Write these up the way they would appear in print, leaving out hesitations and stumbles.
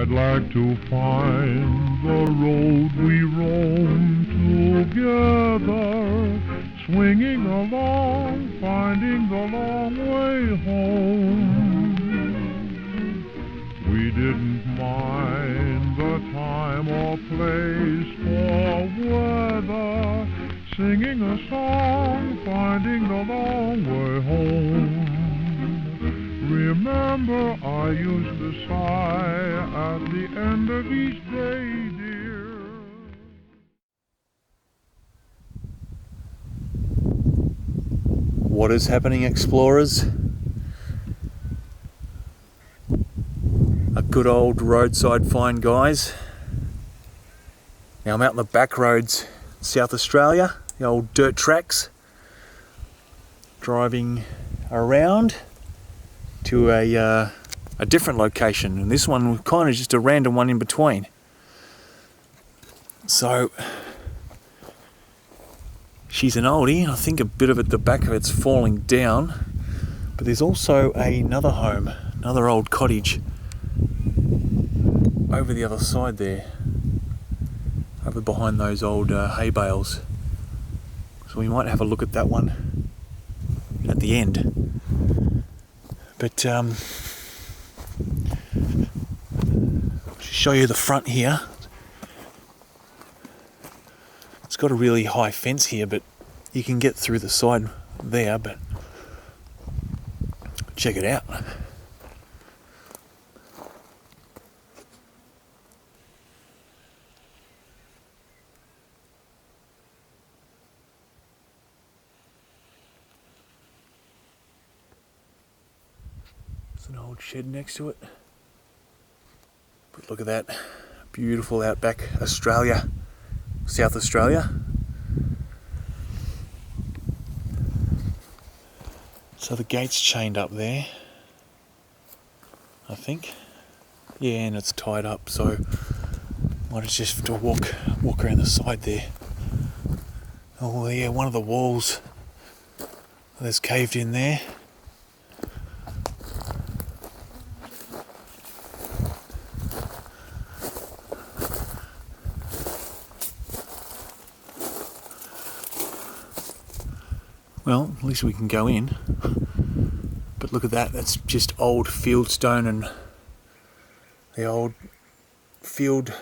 I'd like to find the road we roam together, swinging along, finding the long way home. We didn't mind the time or place or weather, singing a song, finding the long way home. Remember, I used to sigh at the end of each day, dear. What is happening, explorers? A good old roadside find, guys. Now I'm out in the back roads, South Australia, the old dirt tracks, driving around to a different location, and this one was kind of just a random one in between. So she's an oldie, and I think a bit of it, the back of it's falling down, but there's also another home, another old cottage over the other side there, over behind those old hay bales. So we might have a look at that one at the end. But I'll show you the front here. It's got a really high fence here, but you can get through the side there, but check it out. There's an old shed next to it. But look at that, beautiful outback Australia, South Australia. So the gate's chained up there, I think. Yeah, and it's tied up, so might just have to walk around the side there. Oh yeah, one of the walls there's caved in there. Well, at least we can go in. But look at that, that's just old field stone and the old field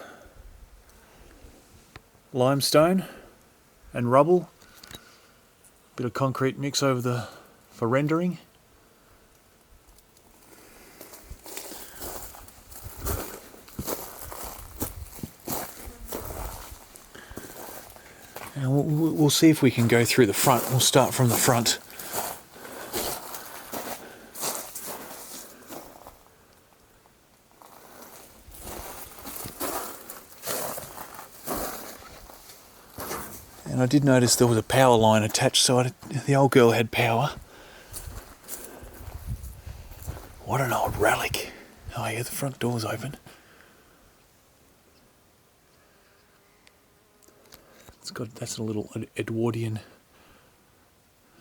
limestone and rubble. Bit of concrete mix over for rendering. And we'll see if we can go through the front. We'll start from the front. And I did notice there was a power line attached, so the old girl had power. What an old relic. Oh yeah, the front door's open. That's a little Edwardian.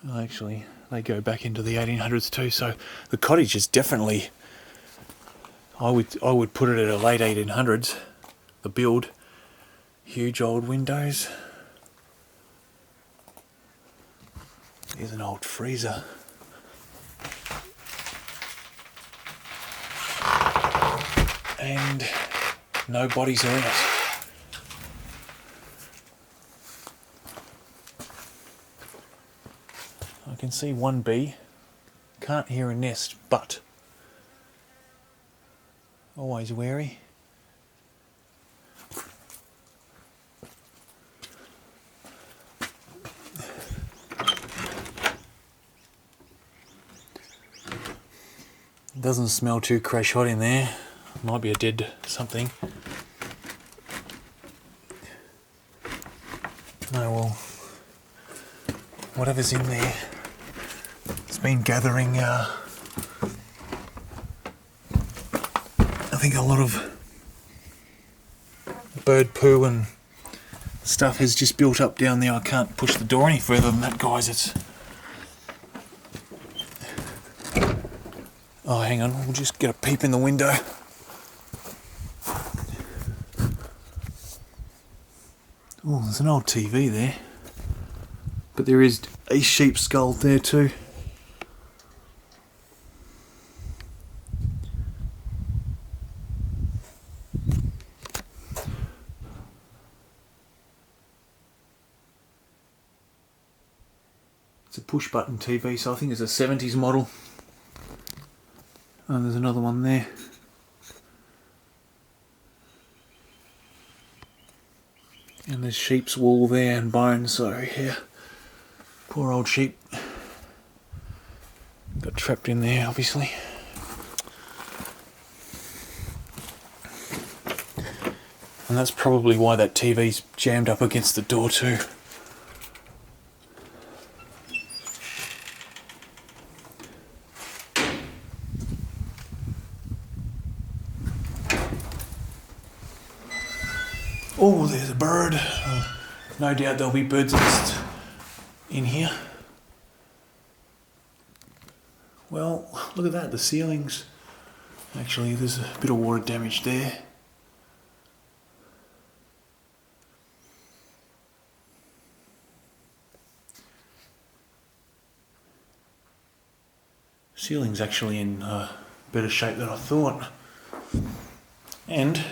Oh, actually, they go back into the 1800s too. So the cottage is definitely, I would put it at a late 1800s. The build, huge old windows. Here's an old freezer. And no bodies are in it. I can see one bee. Can't hear a nest, but always wary. Doesn't smell too crash hot in there. Might be a dead something. Oh well, whatever's in there, it's been gathering I think a lot of bird poo and stuff has just built up down there. I can't push the door any further than that, guys. It's... Oh, hang on, we'll just get a peep in the window. Oh, there's an old TV there. But there is a sheep skull there too. It's a push button TV, so I think it's a 70s model. And there's another one there. And there's sheep's wool there and bones, so yeah. Poor old sheep. Got trapped in there, obviously. And that's probably why that TV's jammed up against the door too. Oh, there's a bird. No doubt there'll be birds nest in here. Well, look at that, the ceilings. Actually, there's a bit of water damage there. Ceiling's actually in better shape than I thought. And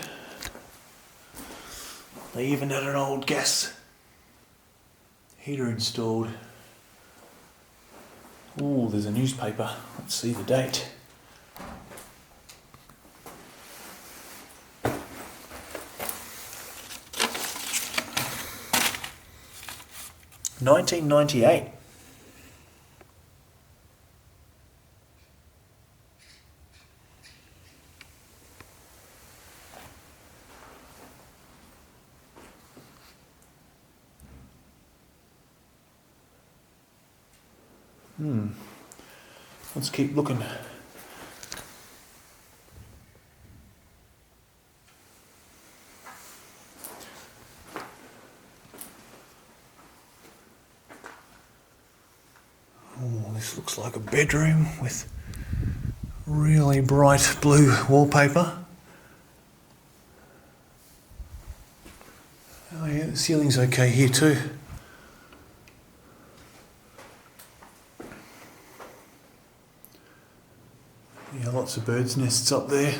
they even had an old gas heater installed. Oh, there's a newspaper. Let's see the date. $19.98. Let's keep looking. Oh, this looks like a bedroom with really bright blue wallpaper. Oh yeah, the ceiling's okay here too. Yeah, lots of birds' nests up there.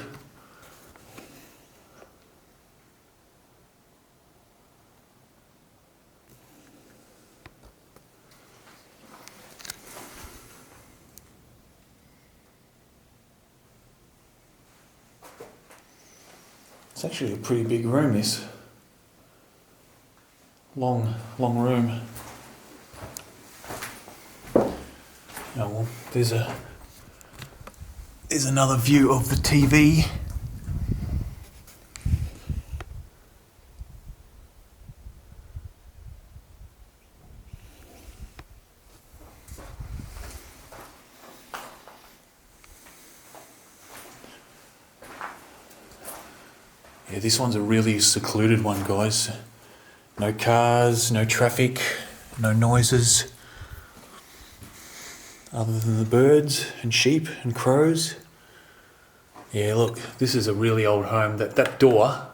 It's actually a pretty big room, this. Long room. Oh well, there's another view of the TV. Yeah, this one's a really secluded one, guys. No cars, no traffic, no noises. Other than the birds and sheep and crows. Yeah, look, this is a really old home. That door,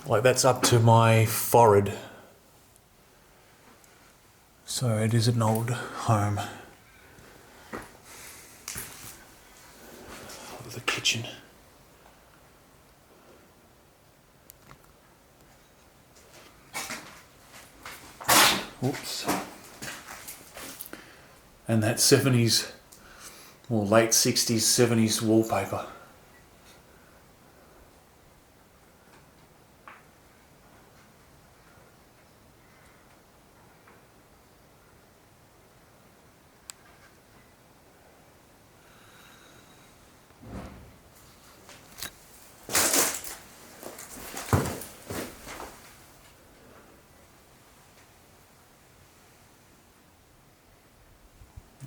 like that's up to my forehead. So it is an old home. Look at the kitchen. Oops. And that 70s, or late 60s, 70s wallpaper.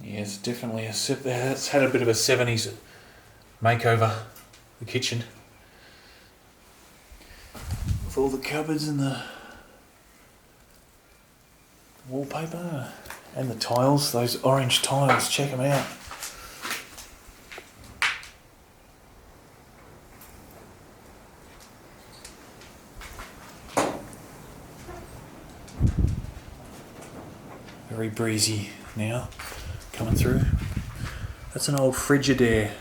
Yeah, it's definitely it's had a bit of a 70s makeover, the kitchen. With all the cupboards and the wallpaper and the tiles, those orange tiles, check them out. Very breezy now, coming through. That's an old Frigidaire.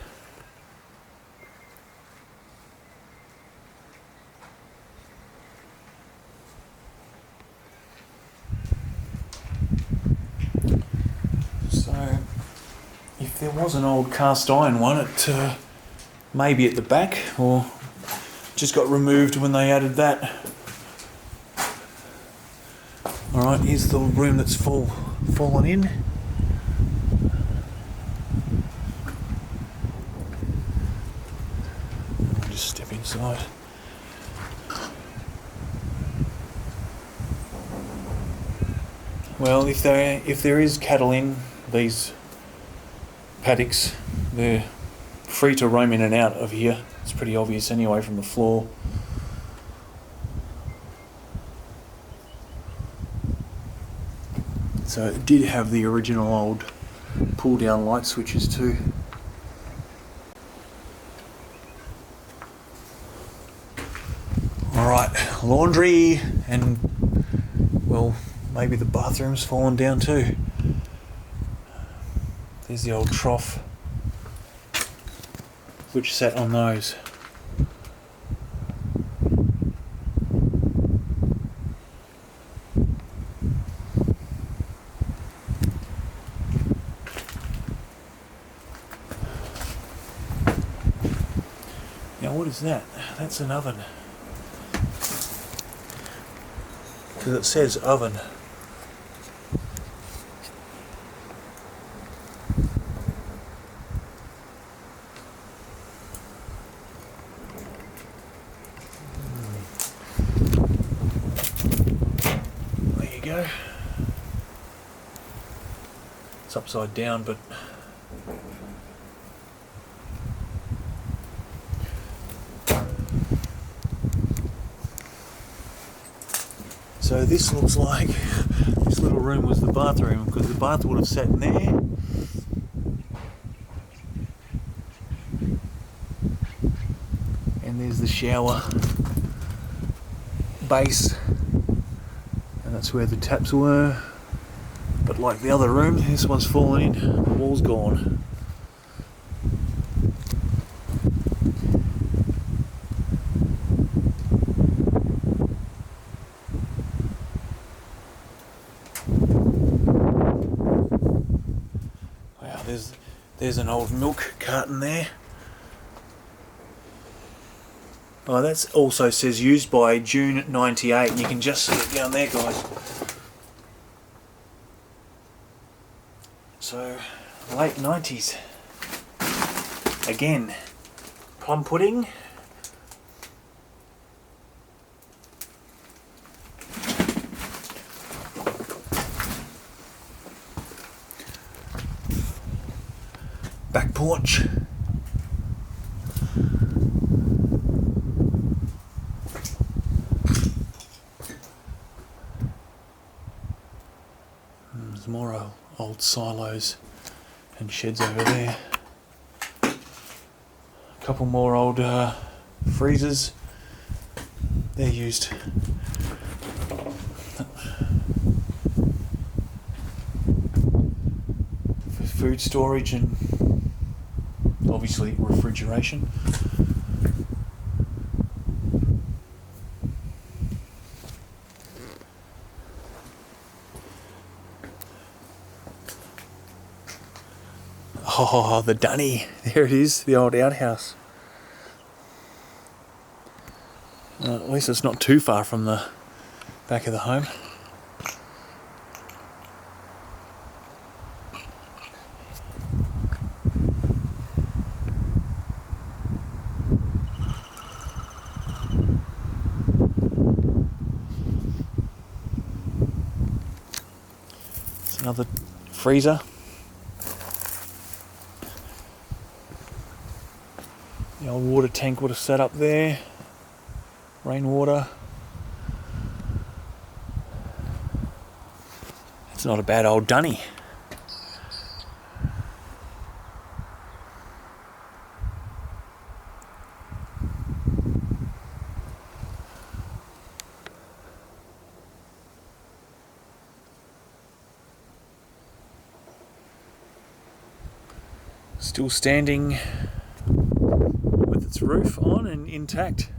So, if there was an old cast iron one, it maybe at the back, or just got removed when they added that. Alright, here's the room that's fallen in. I'll just step inside. Well, if there is cattle in these paddocks, they're free to roam in and out of here. It's pretty obvious anyway from the floor. So it did have the original old pull down light switches too. Alright, laundry, and well, maybe the bathroom's fallen down too. There's the old trough which sat on those. Now what is that? That's an oven. Because it says oven. There you go. It's upside down, but so this looks like this little room was the bathroom, because the bath would have sat in there. And there's the shower base, and that's where the taps were. But like the other room, this one's fallen in, the wall's gone. There's an old milk carton there. Oh, that also says used by June 98. You can just see it down there, guys. So, late 90s. Again, plum pudding. Back porch. There's more old silos and sheds over there. A couple more old freezers. They're used for food storage and obviously refrigeration. Oh, the dunny. There it is, the old outhouse. At least it's not too far from the back of the home. It's another freezer. The old water tank would have sat up there. Rainwater. It's not a bad old dunny. Still standing with its roof on and intact.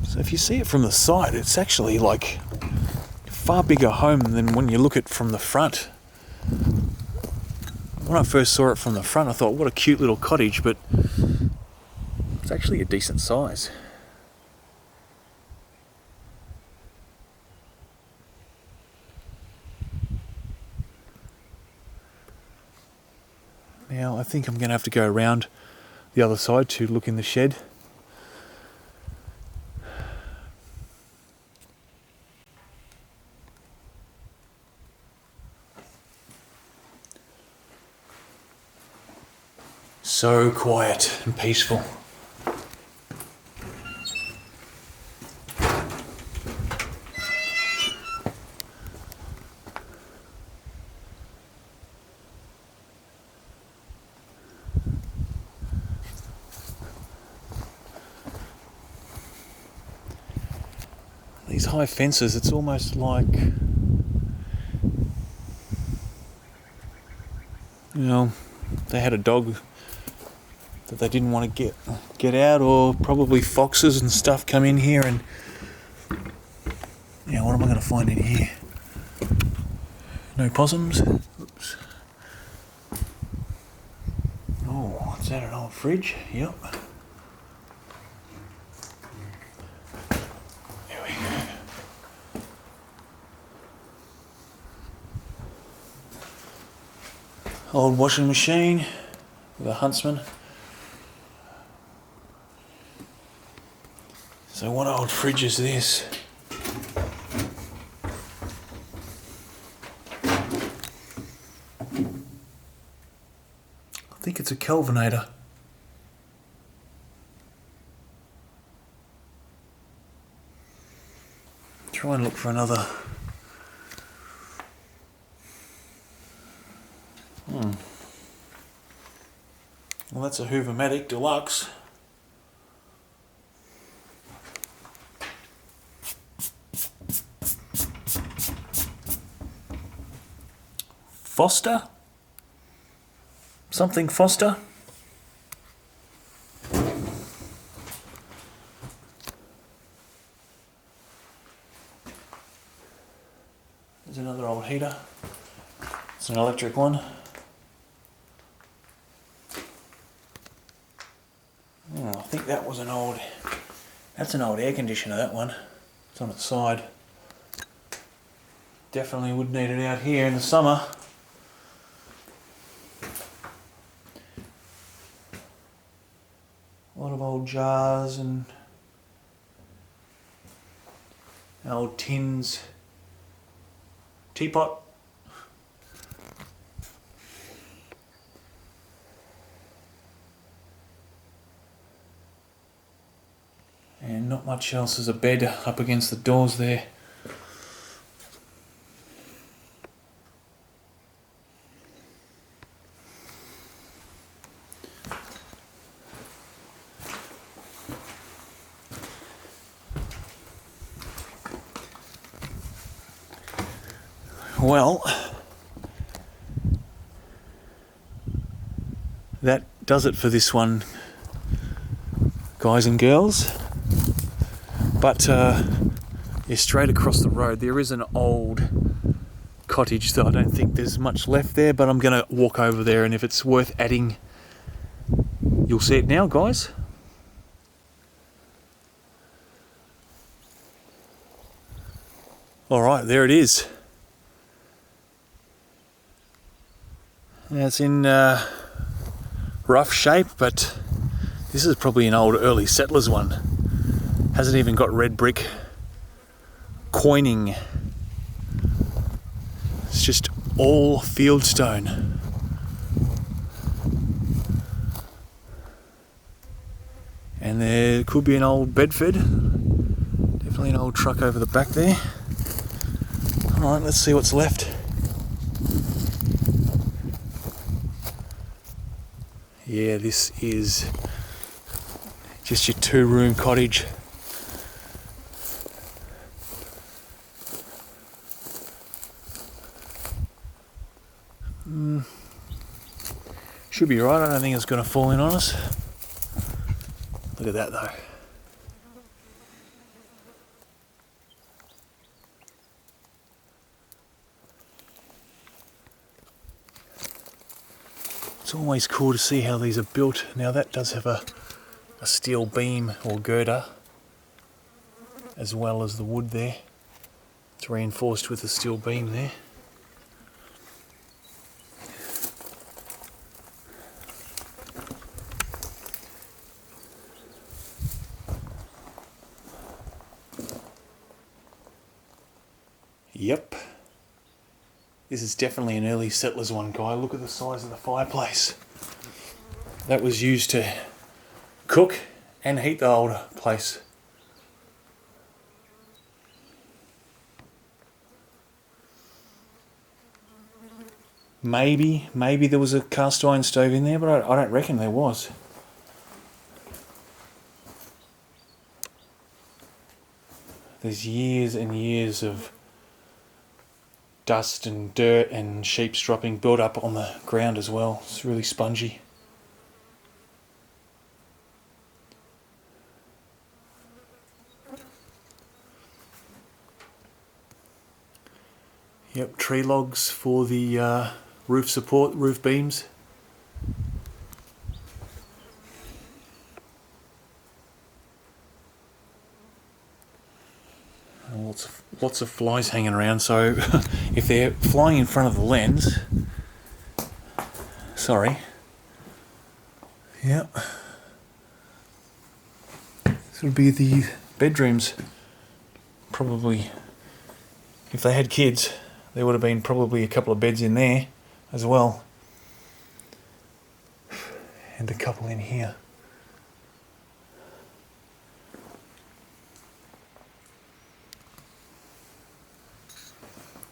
So if you see it from the side, it's actually like a far bigger home than when you look at it from the front. When I first saw it from the front, I thought, what a cute little cottage, but it's actually a decent size. Now I think I'm going to have to go around the other side to look in the shed. So quiet and peaceful. These high fences, it's almost like, they had a dog that they didn't want to get out, or probably foxes and stuff come in here, and what am I going to find in here? No possums. Oops. Oh, is that an old fridge? Yep. There we go. Old washing machine with a Huntsman. So what old fridge is this? I think it's a Kelvinator. Try and look for another. Well, that's a Hoover-Matic Deluxe. Foster? Something Foster? There's another old heater. It's an electric one. I think that was that's an old air conditioner, that one. It's on its side. Definitely would need it out here in the summer. A lot of old jars and old tins. Teapot. And not much else. There's a bed up against the doors there. Well, that does it for this one, guys and girls. But straight across the road there is an old cottage that I don't think there's much left there, but I'm going to walk over there, and if it's worth adding, you'll see it now, guys. Alright, there it is. It's in rough shape, but this is probably an old early settlers one. Hasn't even got red brick coining. It's just all fieldstone. And there could be an old Bedford. Definitely an old truck over the back there. Alright, let's see what's left. Yeah, this is just your 2-room cottage. Should be right, I don't think it's going to fall in on us. Look at that though. It's always cool to see how these are built. Now that does have a steel beam or girder, as well as the wood there. It's reinforced with a steel beam there. Yep. This is definitely an early settlers one, guy. Look at the size of the fireplace. That was used to cook and heat the old place. Maybe there was a cast iron stove in there, but I don't reckon there was. There's years and years of dust and dirt and sheep's dropping built up on the ground as well. It's really spongy. Yep, tree logs for the roof support, roof beams. And lots of flies hanging around, so if they're flying in front of the lens, sorry. Yep. This would be the bedrooms. Probably, if they had kids, there would have been probably a couple of beds in there as well. And a couple in here.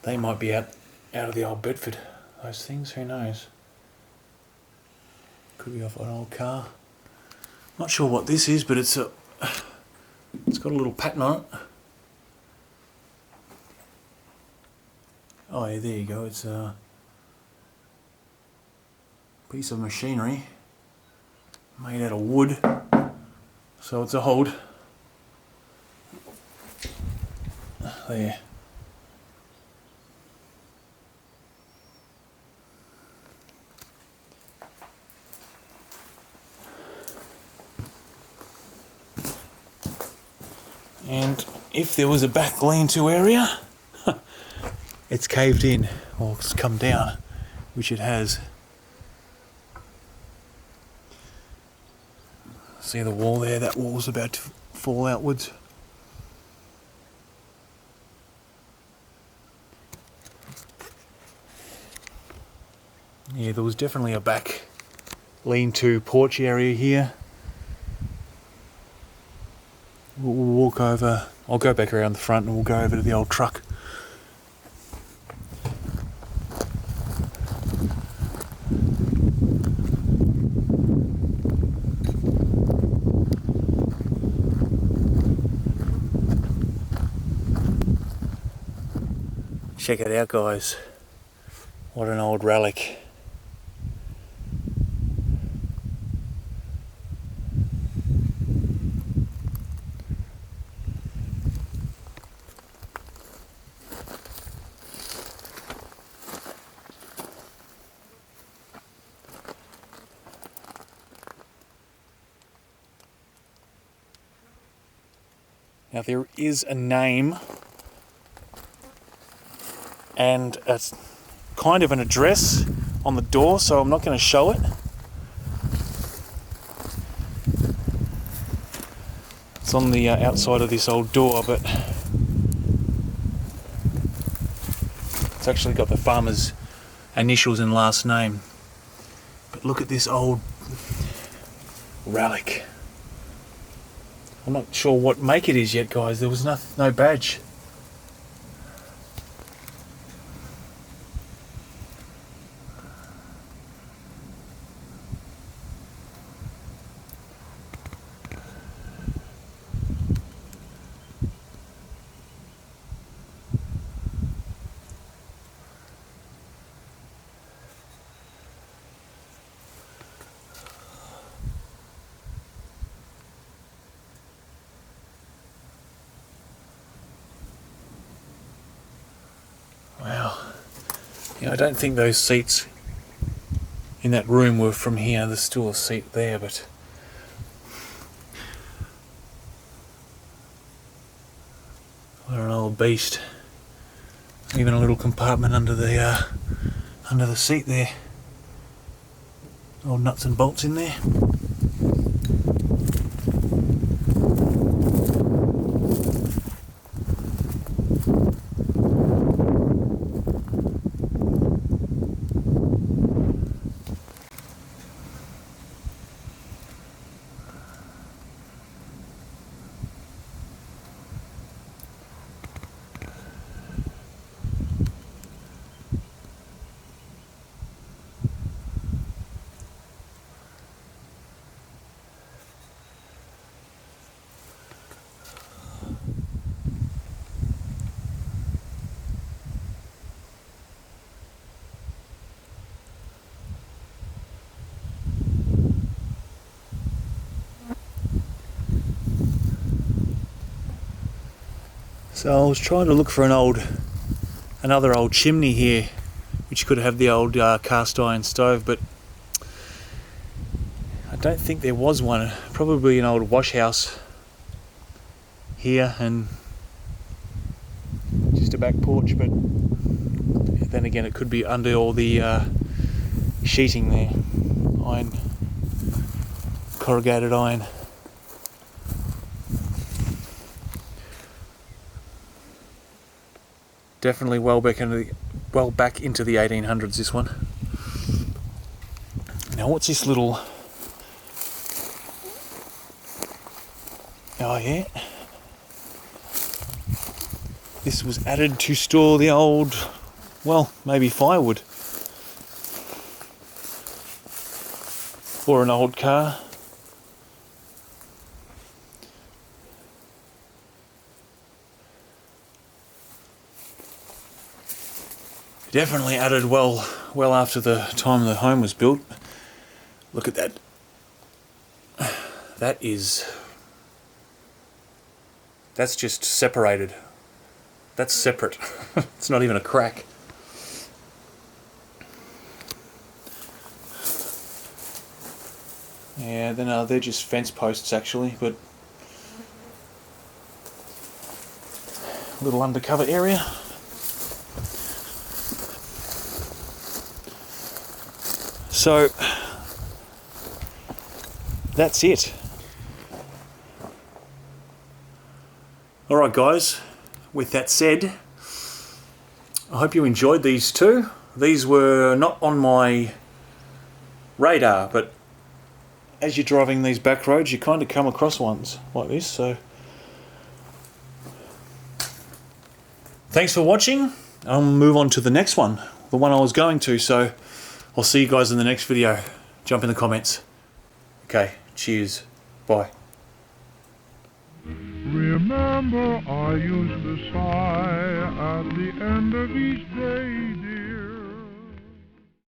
They might be out of the old Bedford, those things, who knows? Could be off an old car. Not sure what this is, but it's got a little pattern on it. Oh yeah, there you go, it's a piece of machinery made out of wood, so it's old. There. And if there was a back lean-to area, it's caved in, or it's come down, which it has. See the wall there? That wall's about to fall outwards. Yeah, there was definitely a back lean-to porch area here. We'll walk over, I'll go back around the front and we'll go over to the old truck. Check it out, guys. What an old relic. Now there is a name and it's kind of an address on the door, so I'm not going to show it. It's on the outside of this old door, but it's actually got the farmer's initials and last name. But look at this old relic. I'm not sure what make it is yet, guys. There was no badge. Wow. Yeah, I don't think those seats in that room were from here. There's still a seat there, but what an old beast. Even a little compartment under the seat there. Old nuts and bolts in there. So I was trying to look for another old chimney here, which could have the old cast iron stove, but I don't think there was one. Probably an old wash house here and just a back porch, but then again it could be under all the sheeting there, corrugated iron. Definitely well back into the 1800s, this one. Now what's this little... Oh yeah. This was added to store the old, well, maybe firewood. Or an old car. Definitely added well after the time the home was built. Look at that. That's just separated. That's separate. It's not even a crack. Yeah, they're just fence posts actually, but a little undercover area. So that's it. Alright guys, with that said, I hope you enjoyed these two. These were not on my radar, but as you're driving these back roads you kind of come across ones like this, so thanks for watching. I'll move on to the next one, the one I was going to, so I'll see you guys in the next video. Jump in the comments. Okay, cheers. Bye. Remember, I used to sigh at the end of each day, dear.